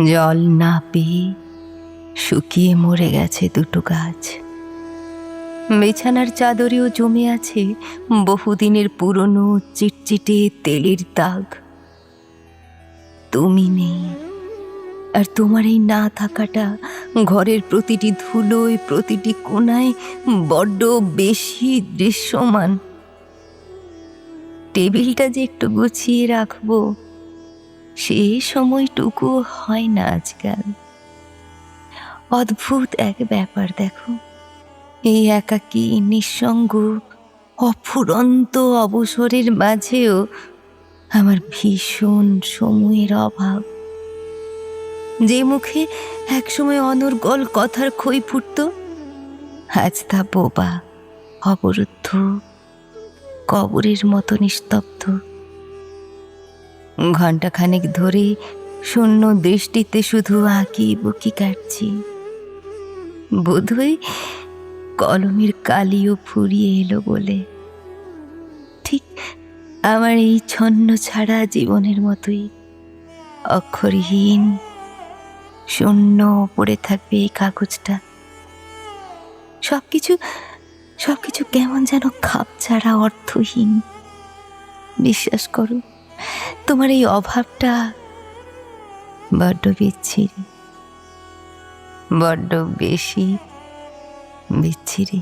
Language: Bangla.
জল না পেয়ে শুকিয়ে মরে গেছে দুটো গাছ। বিছানার চাদরেও জমে আছে বহুদিনের পুরনো চিটচিটে তেলের দাগ। তুমি নেই, আর তোমার এই না থাকাটা ঘরের প্রতিটি ধুলোয়, প্রতিটি কোণায় বড্ড বেশি দৃশ্যমান। টেবিলটা যে একটু গুছিয়ে রাখবো, সেই সময়টুকু হয় না আজকাল। অদ্ভুত এক ব্যাপার দেখো, এই একাকী নিঃসঙ্গ অফুরন্ত অবসরের মাঝেও আমার ভীষণ সময়ের অভাব। যে মুখে একসময় অনর্গল কথার খই ফুটত, আজ তা বোবা, অবরুদ্ধ, কবরের মতো নিস্তব্ধ। ঘণ্টাখানেক ধরে শূন্য দৃষ্টিতে শুধু আঁকি বুকি কাটছি। বোধহয় কলমের কালিও ফুরিয়ে এলো বলে। ঠিক আমার এই ছন্ন ছাড়া জীবনের মতোই অক্ষরহীন শূন্য পড়ে থাকবে এই কাগজটা। সবকিছু কেমন যেন খাপছাড়া, অর্থহীন। বিশ্বাস করো, তোমার এই অভাবটা বড্ড বিচ্ছিরি, বড্ড বেশি বিচ্ছিরি।